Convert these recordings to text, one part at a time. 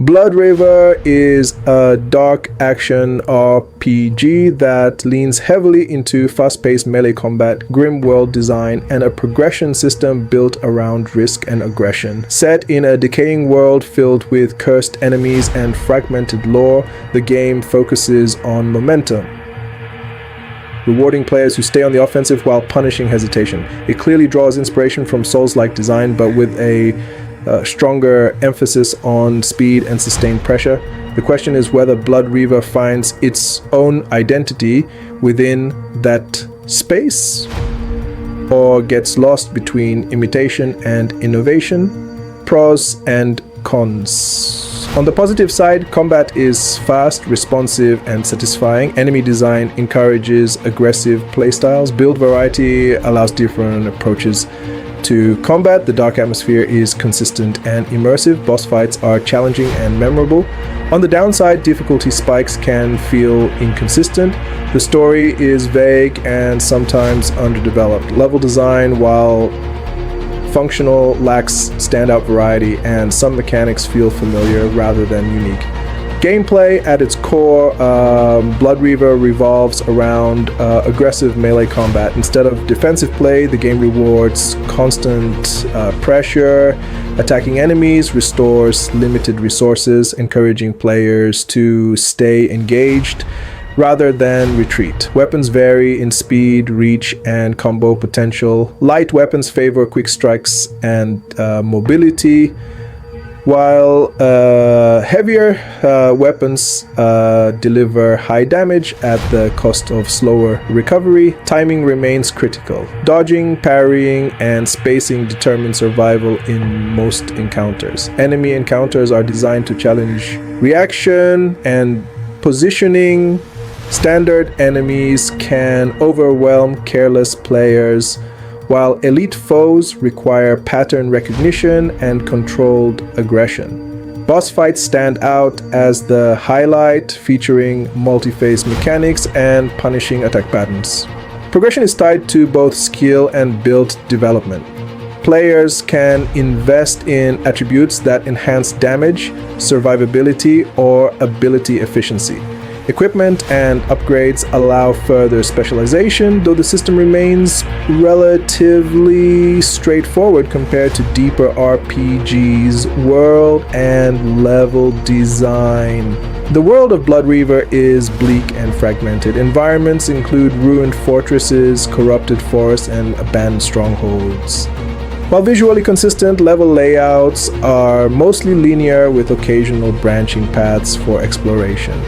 Blood Reaver is a dark action RPG that leans heavily into fast-paced melee combat, grim world design, and a progression system built around risk and aggression. Set in a decaying world filled with cursed enemies and fragmented lore, the game focuses on momentum, rewarding players who stay on the offensive while punishing hesitation. It clearly draws inspiration from Souls-like design, but with a stronger emphasis on speed and sustained pressure. The question is whether Blood Reaver finds its own identity within that space or gets lost between imitation and innovation. Pros and cons. On the positive side, combat is fast, responsive, and satisfying. Enemy design encourages aggressive playstyles. Build variety allows different approaches to combat. The dark atmosphere is consistent and immersive. Boss fights are challenging and memorable. On the downside, difficulty spikes can feel inconsistent. The story is vague and sometimes underdeveloped. Level design, while functional, lacks standout variety, and some mechanics feel familiar rather than unique. Gameplay at its core, Blood Reaver revolves around aggressive melee combat. Instead of defensive play, the game rewards constant pressure. Attacking enemies restores limited resources, encouraging players to stay engaged rather than retreat. Weapons vary in speed, reach, and combo potential. Light weapons favor quick strikes and mobility, while heavier weapons deliver high damage at the cost of slower recovery. Timing remains critical. Dodging, parrying, and spacing determine survival in most encounters. Enemy encounters are designed to challenge reaction and positioning. Standard enemies can overwhelm careless players, while elite foes require pattern recognition and controlled aggression. Boss fights stand out as the highlight, featuring multi-phase mechanics and punishing attack patterns. Progression is tied to both skill and build development. Players can invest in attributes that enhance damage, survivability, or ability efficiency. Equipment and upgrades allow further specialization, though the system remains relatively straightforward compared to deeper RPGs, world and level design. The world of Blood Reaver is bleak and fragmented. Environments include ruined fortresses, corrupted forests, and abandoned strongholds. While visually consistent, level layouts are mostly linear with occasional branching paths for exploration.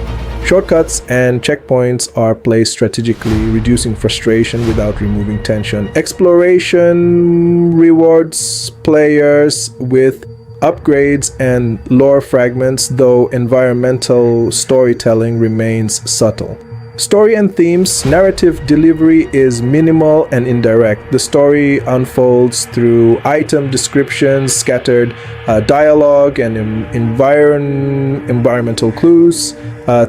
Shortcuts and checkpoints are placed strategically, reducing frustration without removing tension. Exploration rewards players with upgrades and lore fragments, though environmental storytelling remains subtle. Story and themes. Narrative delivery is minimal and indirect. The story unfolds through item descriptions, scattered dialogue, and environmental clues.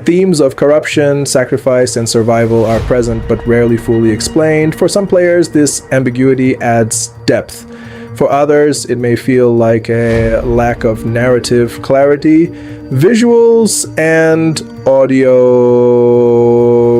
Themes of corruption, sacrifice, and survival are present but rarely fully explained. For some players, this ambiguity adds depth. For others, it may feel like a lack of narrative clarity. Visuals and audio.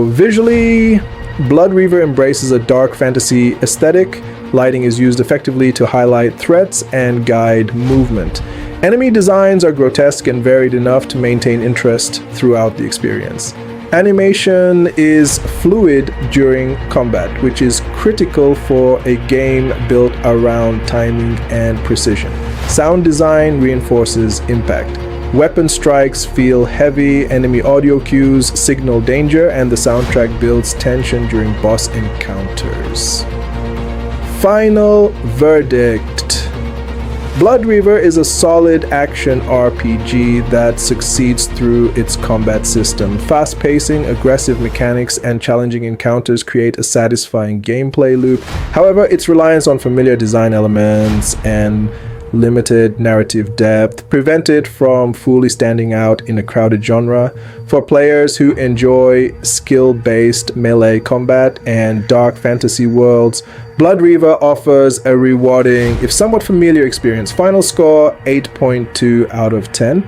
Visually, Blood Reaver embraces a dark fantasy aesthetic. Lighting is used effectively to highlight threats and guide movement. Enemy designs are grotesque and varied enough to maintain interest throughout the experience. Animation is fluid during combat, which is critical for a game built around timing and precision. Sound design reinforces impact. Weapon strikes feel heavy, enemy audio cues signal danger, and the soundtrack builds tension during boss encounters. Final verdict. Blood Reaver is a solid action RPG that succeeds through its combat system. Fast pacing, aggressive mechanics, and challenging encounters create a satisfying gameplay loop. However, its reliance on familiar design elements and limited narrative depth prevent it from fully standing out in a crowded genre. For players who enjoy skill-based melee combat and dark fantasy worlds, Blood Reaver offers a rewarding, if somewhat familiar experience. Final score, 8.2 out of 10.